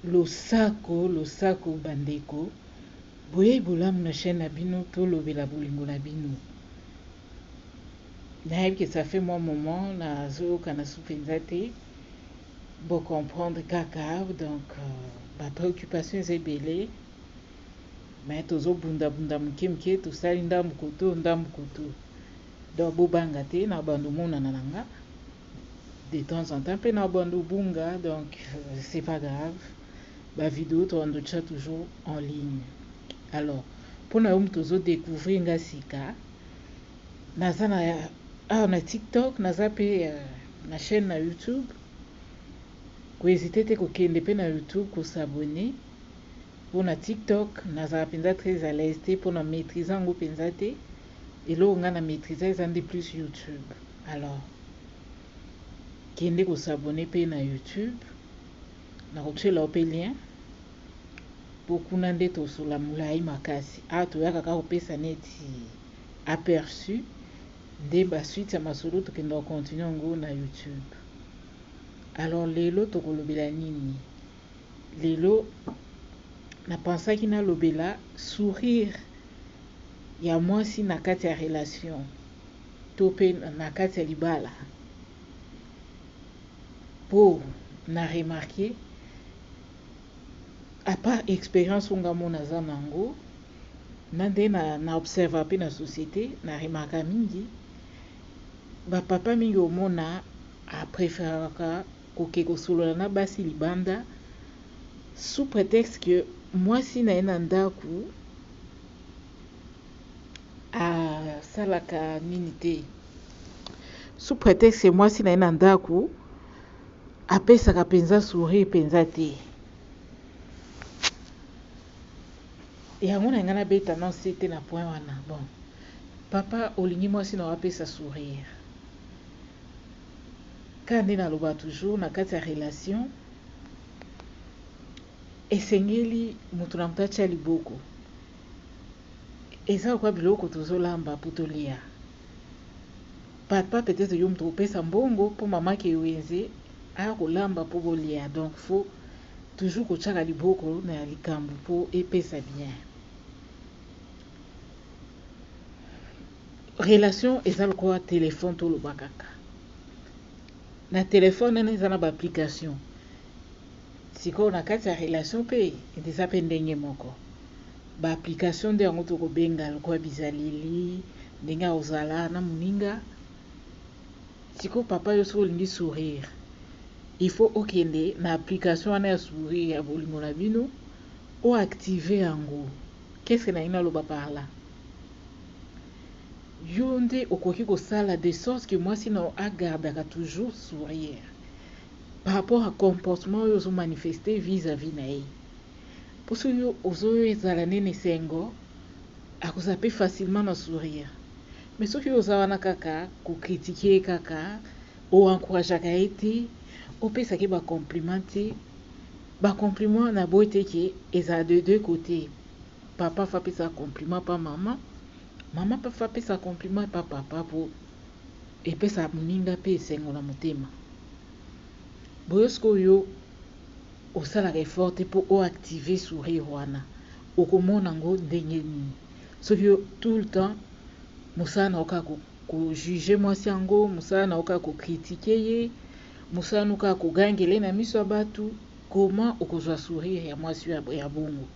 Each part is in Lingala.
losako bandeko boye bolamu na chaîne na bino tolobela bolingo na bino. Nayebi que ça fait moi moment nazoyoka na mpenza te bo comprendre kaka donc ba préoccupation eza ebele me tozobundabunda moke tosali ndambu koto donc bobanga te na bando monana na nga de temps en temps mpe na bando bunga donc c'est pas grave ba vidéo toandocha toujours en ligne. Alors mpona yo moto ozodécouvrir nga sika naza na TikTok, naza pe na chaîne na YouTube, kohésite te kokende pe na YouTube kosabone. Mpona TikTok nazala mpenza très à l'aise te mpona maîtrise yango mpenza te, eloko nga na maîtrise eza nde plus YouTube. Alors kende kosabone pe na YouTube, nakotiela yo pe lien po kuna nde tosola molai makasi awa toyaka kaka kopesa neti aperçu nde basuite ya masolo tokenda kocontinue yango na YouTube. Alors lelo tokolobela nini? Lelo napensaki nalobela sourire ya mwasi na kati ya relation to pe na kati ya libala, po na remarqué à part expérience onga mona naza nango na nde na observa pe na société na remarka mingi bapapa mingi omona apréféraka koke kosolola na basi libanda sous prétexte que mwasi na ye na ndako asalaka nini te, sous prétexte que mwasi na ye na ndako apesaka mpenza sourire mpenza te. Yango na nga nabeta nonse te na point wana. Bon, papa olingi mwasi na wapesa sourire ka nde naloba toujours na kati ya relation esengeli moto na moto atia liboko. Eza kwa biloko tozolamba po tolia. Papa peut-être yo moto kopesa mbongo po mama ke wenze akolamba po bolia, donc faut toujours kotiaka liboko na likambo po epesa bien. Relation eza lokola téléphone toloba kaka. Na téléphone nene eza na ba application. Sikoyo na kati ya relation pe eza pe ndenge moko. Ba application nde yango tokobenga lokola bizaleli, ndenge ozala na moninga. Sikoyo papa yo so olingi sourire, il faut okende na application wana ya sourire ya bolingo na bino o activer yango. Qu'est-ce que na ina loba par là? Yo nde okoki kosala de sorte que mwasi na agardaka toujours sourire par rapport à comportement oyo ozomanifeste vis-à-vis na ye. Po so yo ozoezala nene sengo akozala pe facilement na sourire, mais soki oza wana kaka kokritike kaka oencourageaka ye te, opesaki bacompliment te, bacompliment na boye te ke ezala de deux côtés. Papa fa pesa compliment pa mama, mama pa fa pesa compliment pa papa po epesa moninga pe esengo na motema. Boyo siko yo osalaka effort te po oactive sourire wana, okomona ngo ndenge nini. Soki yo tout le temps mosala na oka kojuge mwasi yango, mosala na oka kokritike ye, mosala na oka kogangele na miso ya batu, comment okozwa sourire ya mwasi ya bongo?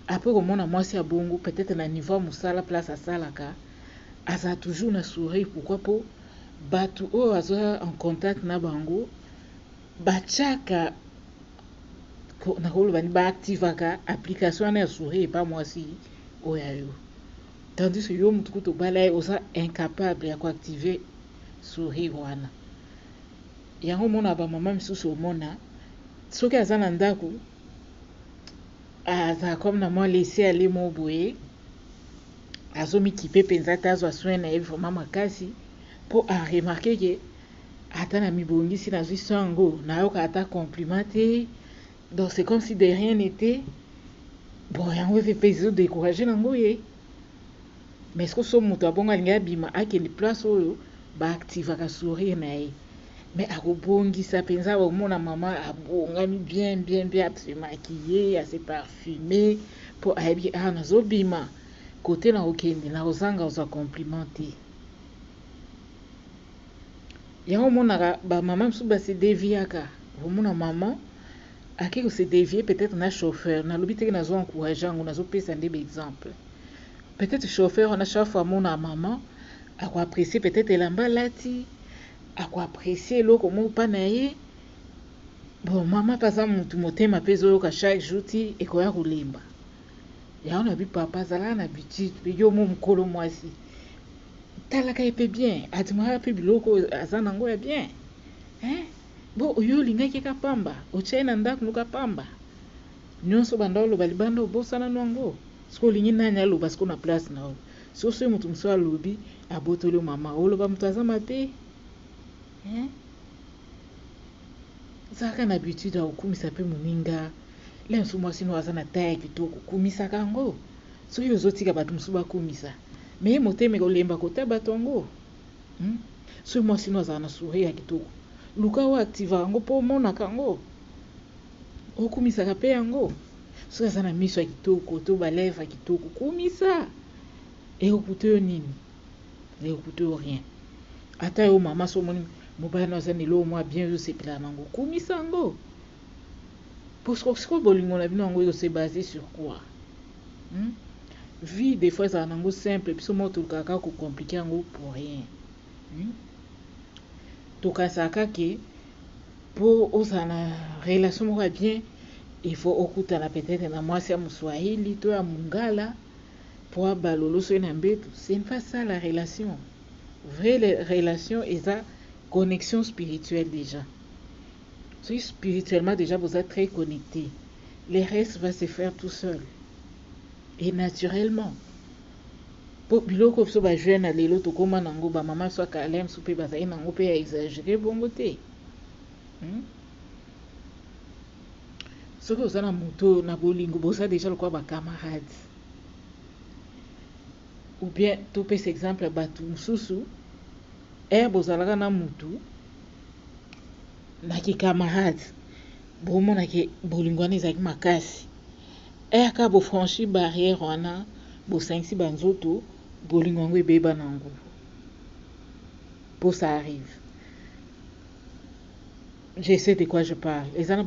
Après komona mwasi ya bongo peut-être na niveau mosala place asalaka aza toujours na sourire. Pourquoi? Po batu oyo aza en contact na bango batiaka nakoloba ni baactivaka application wana ya sourire pa mwasi oyo yo, tandis que yo mutu kutu bala ye oza incapable ya koactive sourire wana. Yango mona bamama misusu omona soki aza na ndako aza comme na mwa laisser aller mo boye, azomikipe mpenza te azwa soin na ye vraiment makasi po aremarke ke ata na mibongisi nazwi soin yango nayoka ata compliment te, donc c'est comme si de rien n'était. Bon yango epe ezodécourage nango ye. Mais soki so moto abongo alingi abima akende place oyo baactivaka sourire na ye, mais akobongisa penza omona mama abongami bien se maquiller ase parfumé po ayebi nazobima kote na okende na kozanga ozwa compliment te yango omonaka bamama mosusu base deviaka omona mama ake kose devie peut-être na chauffeur nalobi teke nazo encourage yango nazopesa nde baexemple peut-être chauffeur wana chaque fois amona mama akoapprécie peut-être elamba alati akoapprécie eloko moko mpa na ye bon mama mpaza mutu motema mpe ezoyoka chaque jour ti ekoya kolemba yango na bi papa azalaka na habitude mpe yo mo mokolo mwasi talaka ye mpe bien adimaka mpe biloko aza nango ya bien bo oyo olingaki kapamba otyai na ndako nuka pamba nyonso banda oloba libanda obosana nango soki olingi nani aloba siko na place na yo soki soki motu mosusu alobi abotoli mama oloba moto aza mabe ezalaka na habitude ya kokumisa mpe moninga le mosusu mwasi no aza na taya kitoko kumisaka yango soki ozotika bato mosusu bakumisa me motema kolemba kota bato yango soki mwasi no azala na sourire ya kitoko luka oactiva yango mpo omonaka yango okumisaka mpe yango soki aza na miso ya kitoko to balèvre ya kitoko kumisa ekokute yo nini ekokute yo rien ata yo mama so omoni mobali no aza na eloko mwa bien ezosepela nango kumisa yango sikoyo bolingo na bino yango ezose basé sur quoi vie des fois ezala nango simple biso moko tolukaka kocomplike yango pour rien tokasaka ke mpo ozala na relation moko ya bien il faut okutana peut-être na mwasi ya moswahili to ya mongala po abalolo soki na mbetu ce n'est pas ça la relation vraie relation eza connexion spirituelle déjà soki spirituellement déjà vous êtes très connecté le reste va se faire tout seul et naturellement po biloko biso bajeune na lelo tokóma nango bamama biso akalem so mpe bazali nango mpe ya exagéré bongo te soki oza na moto na bolingo boza déjà lokwa bacamarade ou bien topesa exemple ya bato mosusu bozalaka na mutu na kikamarade bomonake bolingo wana ezalaki makasi aka bofranchi barrière wana bosangisi banzoto bolingo yango ebeba nango po ça arrive je sais de quoi je parle eza na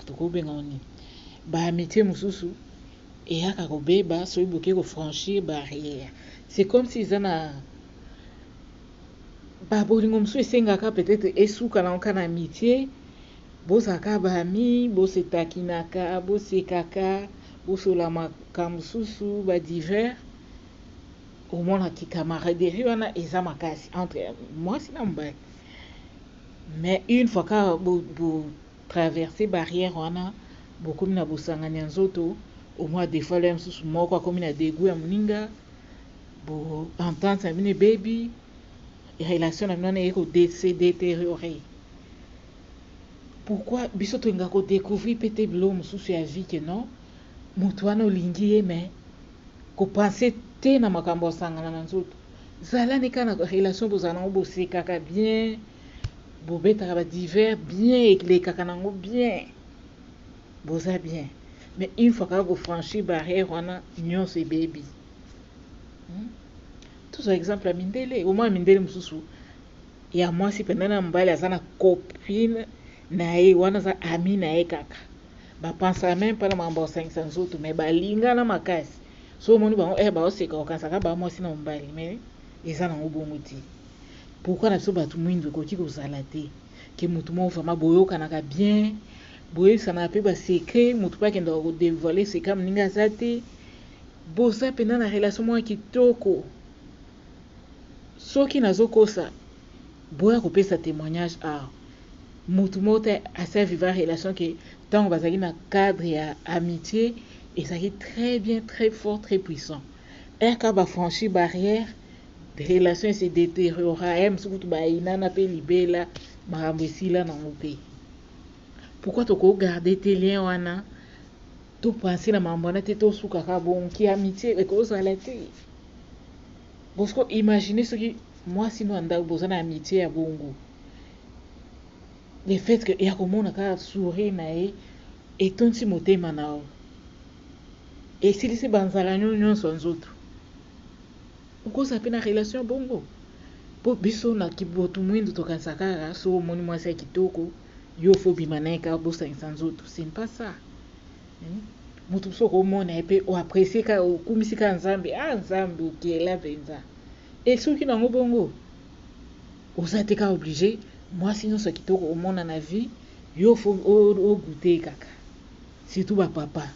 tokobenga oni baamitié mosusu eyaka kobeba soki boke kofranchir barrière c'est comme si eza na babolingo mosusu esengaka peut-être esuka na oka na amitié bozalaka baami bosetakinaka bosekaka bosolamaka mosusu badivers omonaki camaraderie wana eza makasi entre mwasi na mobali mais une fois ka botraverse barrière wana bokomi na bosangani ya nzoto omwa des fois le mosusu moko akomi na dégoût ya moninga entente na bino ebebi relation na bino wana se détérioré pourquoi biso tolinga kodécouvrir pete biloko mosusu ya vie ke non moto wana olingi ye me kopense te na makambo osangana na nzoto zalani kaka na relation bozala nango bosekaka bien bobetaka badivers bien elekaka nango bien boza bien mais une fois kaka bofranchir barrière wana nyonso ebebi tozwa exemple ya mindele omwa mindele mosusu ya mwasi pendant na mobali aza na copine na ye wana aza ami na ye kaka bapansaka meme mpona makambo osangisa nzoto me balingana makasi so omoni bango baoseka okanisaka bamwasi na mobali me eza nango bongo te pourkui na biso bato mwindu ekoki kozala te ke motu moko vraimen boyokanaka bien boyebisanaka mpe basekret motu mpe akendaka kodevoile sekret moninga aza te boza mpena na relation moko ya kitoko soki nazokosa boya kopesa témoignage motu moko te asa vivre relation ke ntango bazalaki na cadre ya amitié ezalaki très bien très fort très puissant eka bafranchir barrière relation se détériora mosu kutu bayinana mpe libela makambo esila nango mpe pourquoi tokogarde te lien wana topense na makambo wana te tosukaka bonki amitié ekozala te bosko imagine soki mwasi no andako boza na amitié ya bongo le fait que ya komona kaka sourire na ye etonisi motema na yo esilisi banzala nyonso nzoto okoza mpe na relation bongo mpo biso na kibotu mwindu tokanisa kaka so omoni mwasi ya kitoko yo fo bima na ye kaka bosangisa nzoto c'est pas ça. Moto so komona ye mpe oapresie ka okumisi ka nzambe nzambe okela mpenza soki nango bongo oza te ka oblige mwasi nyonso ya kitoko omona na vie yo fo ogute kaka surtout bapapa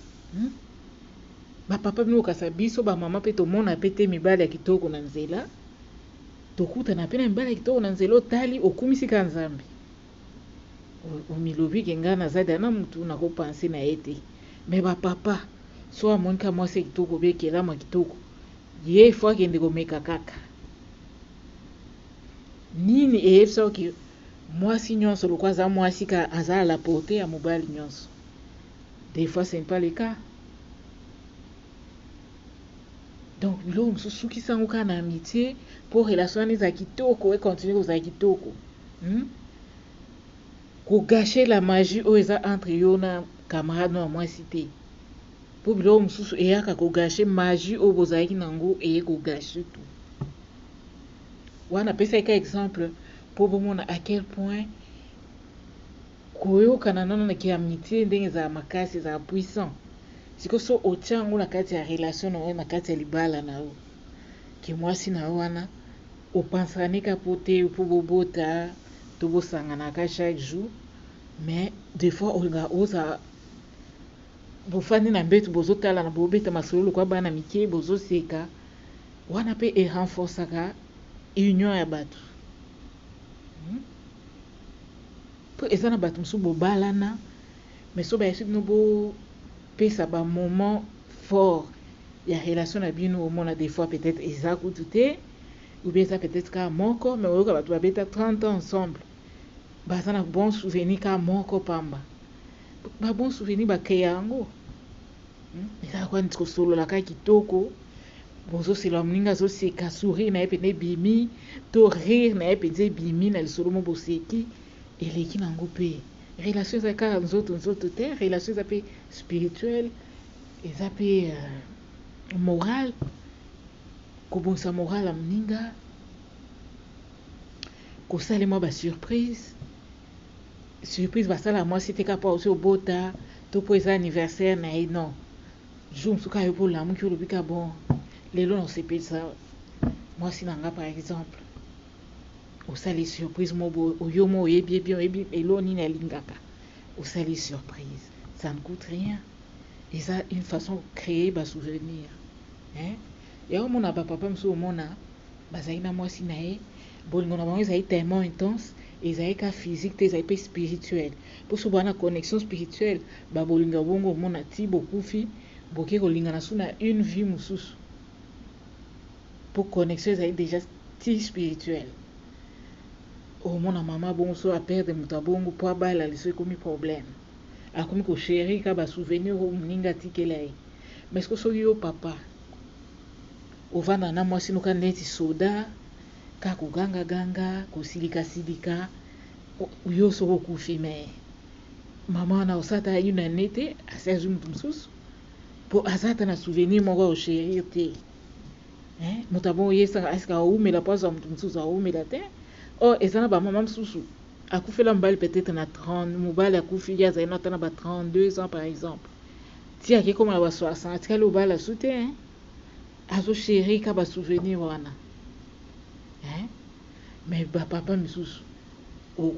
bapapa bino okasa biso bamama mpe tomona mpe te mibali ya kitoko na nzela tokutana mpe na mibali ya kitoko na nzela otali okumisi ka nzambe omilobi ke ngai nazali na mutu nakopanse na ye te me bapapa so amoni ka mwasi ya kitoko bekela mwa kitoko ye fo akende komeka kaka nini eyebisa soki mwasi nyonso lokwa aza mwasi ka aza la porte ya mobali nyonso. Des fois c'est pas le cas. Donc biloko mosusu soki sango kaka na amitié mpo relation wana eza kitoko ekontinue kozala kitoko kogashe la magie oyo eza entre yo na camarade no ya mwasi te mpo biloko mosusu eyaka kogashe magie oyo bozalaki nango eye kogashe tu wana apesaki ka exemple mpo bomona à quel point koyokana nano na ki amitié ndenge ezala makasi ezala puissant siko so otia yango na kati ya relation na yo na kati ya libala na yo ke mwasi na yo wana opansaka nika po te po bobota to bosanganaka chaque jour mais des fois olinga oza bofandi na mbetu bozotala na bobeta masolo lokwa bana mike bozoseka wana mpe erenforcaka union ya bato po eza na bato mosusu bobalana mais so bayesi bino bopesa bamoment fort ya relation na bino omona des fois peut-être eza kutu te ou bien eza peut-être ka moko mais oyoka bato babeta 30 ans ensemble baza na bon souvenir ka moko pamba babon souvenir bakreya yango ezala kwa niti kosolola ka kitoko bozosela moninga azoseka sourire na ye mpenza ebimi to rire na ye mpenza ebimi na lisolo mo boseki eleki nango mpe relation eza kaka nzoto te relation eza mpe spirituelle eza mpe moral kobongisa moral ya moninga kosalemwa basurprise basala mwasi te kapa osi obota to mpo eza anniversaire na ye non jour mosuku ayo mpo olamuki olobi ka bon lelo na osepelisa mwasi na nga par exemple osali surprise mo oyo mo oyebi ebi elo nini alingaka osali surprise ça ne coûte rien eza une façon de créer basouvenir ya omona bapapa mosusu omona bazali na mwasi na ye bolingo na bango ezali tellement intense ezali ka physique te ezali mpe spirituel mpo so bana connexion spirituelle babolinga bongo omona ti bokufi boke kolingana su na une vie mosusu mpo connexion ezali déjà ti spirituelle omona mama bongo so aperde moto abongo mpo abala liso ekomi problème akomi koshéri ka basouvenir oyo moninga atikela ye mais soki yo papa ovanda na mwasi noka neti soda ka koganga kosilika yo soko okufi me mama wana osata une année te asi azwi moto mosusu mpo aza ata na souvenir moko ya oshérir te moto abongo yesanga asika aumela mpo azwa moto mosusu aumela te eza na bamama mosusu akufela mobali peut-être na 30 mobali akufi ye azali na ata na ba 32 ans par exemple ti ake koma na ba 60 atikali obala su te azoshérir ka basouvenir wana mais bapapa misusu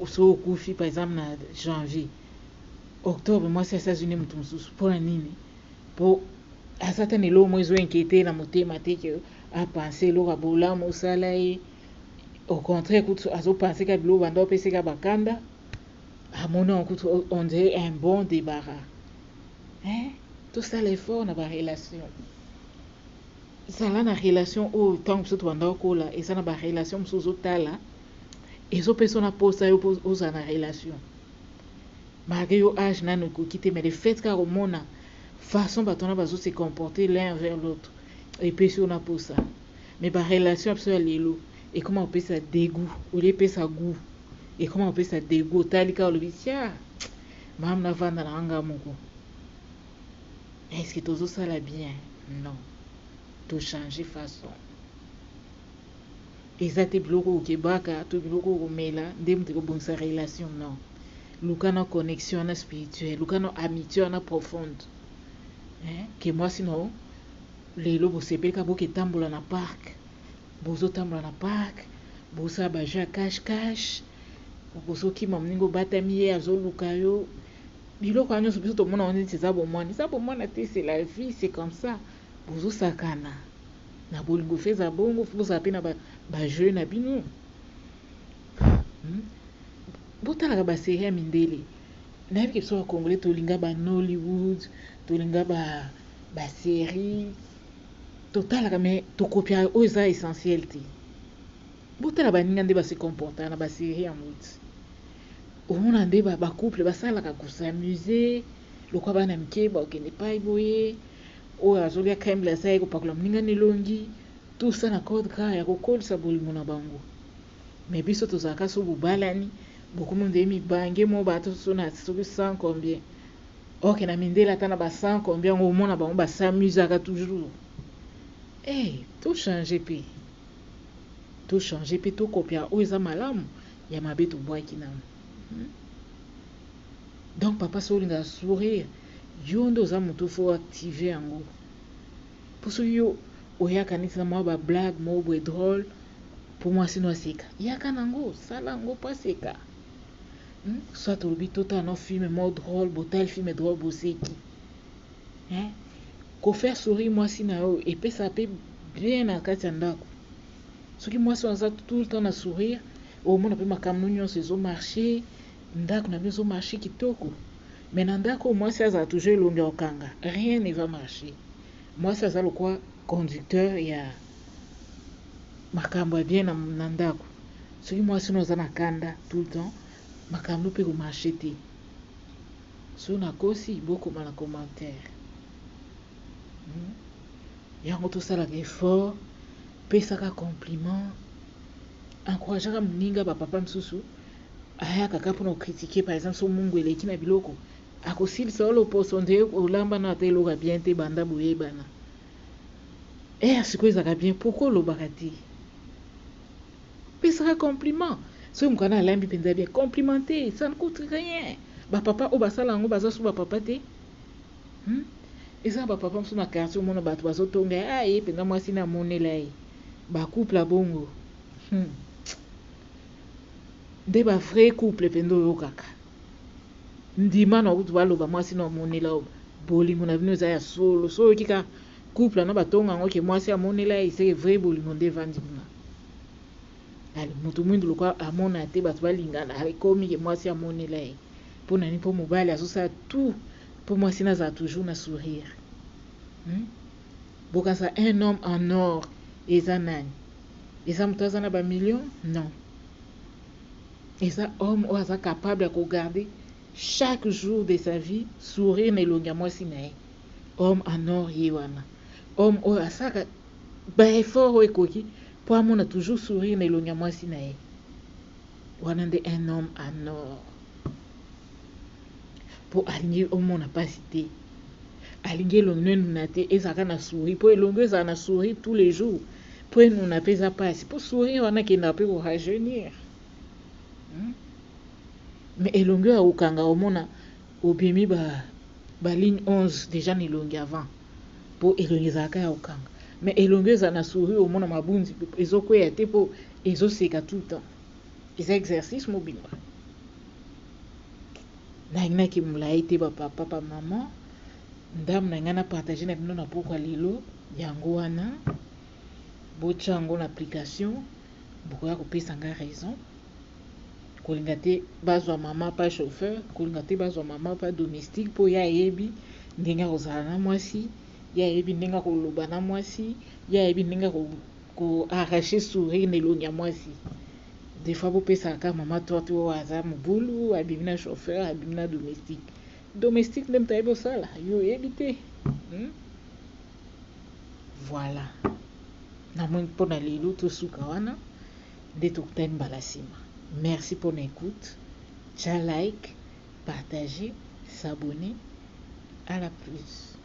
so okufi par exemple na janvier octobre mwasi asazuni moto mosusu mpona nini mpo aza ta na eloko mo ezoinkete na motema te ke apense eloko abolamu osala ye au contraire kutu azopense ka biloko banda opeseka bakanda amoni kutu on dirait un bon débarras tosala effort na barelation zala na relation oyo ntango mosusu tobanda okola eza na barelation mosusu ozotala ezopesa na posa yo ozala na relation malgré yo age nano ekoki te mais le fait kaka omona façon bato wana bazose comporter l'un vers l'autre epesi yo na posa mais barelation ya biso ya lelo ekoma kopesa dégoût olie epesa goût et comment on peut ça dégoûter les cas le vicia mam na vanda na anga moko est-ce que tozo ça la bien non to changer façon ezate biloko okebaka to biloko okomela nde moto ekobongisa relation non luka na connexion na spirituelle luka na amitié na profonde ke mwasi no lelo bosepelika boketambola na park bozotambola na park bosala baje ya cache bozokima moninga obatami ye azoluka yo biloko nyonso biso tomona wana neti eza bomwana te c'est la vie c'est comme ça bozosakana na bolingo feza bongo bozala mpe na bajeu na bino botalaka baserie ya mindele nayebi ke biso bakongole tolinga banollywood tolinga baserie totalaka me tokopia oyo eza essentiel te botala baninga nde base comporta na baserie yango ti omona nde bacouple basalaka kosamuse lokwa bana mike bakende pai boye oyo azolia crème glacée aye kopakola moninga nelongi tout ça na code gras ya kokolisa bolingo na bango me biso tozalaka so bobalani bokomi nde mibange mo bato so na soki 100 combien ok na mindele ata na ba 100 combien omona bango basamusaka toujours to changer pe tokopia oyo eza malamu ya mabe tobwaki nano donc papa so olinga sourire yo nde oza moto fo active yango po soki yo oyaka neti na mwa bablague mo boye drôle po mwasi no aseka yaka nango sala yango po aseka soit tolobi totala no filme mo drôle botali filme drôle boseki kofaire sourire mwasi na yo epesa pe bien na kati ya ndako soki mwasi aza tout le temps na sourire omona mpe makambo nyonso ezomarche ndako na bino ezomarche kitoko mais na ndako mwasi azala toujours elongi ya kokanga rien ne va marcher mwasi aza lokwa conducteur ya makambo ya bien na ndako soki mwasi no aza na kanda tout le temps makambo mpe komarche te so nakosi bokoma na commentaire yango tosalaka effort pesaka compliment encourageaka moninga bapapa mosusu ayaka kaka mpona kokritike par exemple so mungu eleki na biloko akosilisa oloposo nde olamba na ata eloko bien te banda boyebana sikoyo ezalaka bien pourkoi olobaka te pesaka compliment soki mokana alambi mpenza bien complimenter ça ne coûte rien bapapa oyo basala yango baza so bapapa te eza bapapa mosusu na quartier omona bato bazotonga ye mpenza mwasi na amonela ye bacouple abongo nde bavrai couple mpenza oyokaka ndima na kutu baloba mwasi na amonela oyo bolingo na bino eza ya solo so oyoki ka couple na batonga yango ke mwasi amonela ye eseke vrai bolingo nde evandi kuna moto mwindu lokwa amona te bato balingana ekomi ke mwasi amonela ye mpo nani mpo mobali azosala tout mpo mwasi nazala toujours na sourire bokanisa un homme en or eza nani eza moto aza na bamillion non eza homme oyo aza capable ya kogarder chaque jour de sa vie sourire na elongi ya mwasi na ye homme en or ye wana homme oyo asalaka baeffort oyo ekoki mpo amona toujours sourire na elongi ya mwasi na ye wana nde un homme en or mpo alingi omona mpasi te alingi elongi no enuna te ezalaka na sourire mpo elongi ezala na sourire tous les jours mpo enuna mpe eza mpasi mpo sourire wana akendaka mpe korajeunir mais elongi oyo akokanga omona obimi baligne 11 déjà na elongi avant mpo elongi ezalaka ya kokanga mais elongi oyo ezala na sourire omona mabunzi ezokweya te mpo ezoseka tout le temps eza exercice mobimba nalinginaki molai te bapapa bamama ndambo na ngai na partage na bino na pokwa lelo yango wana botya yango na application bokoya kopesa ngai raison kolinga te bazwa mama pa chauffeur kolinga te bazwa mama pa domestique mpo ye ayebi ndenge akozala na mwasi ye ayebi ndenge akoloba na mwasi ye ayebi ndenge koarrache sourire na elongi ya mwasi des fois bopesaka mama torte oyo aza mobulu abimi na chauffeur abimi na domestique nde moto ayebi osala yo oyebi te voilà namoni mpona lelo tosuka wana nde tokutani mbala nsima Merci pour l'écoute. Tcha like, partager, s'abonner. À la plus.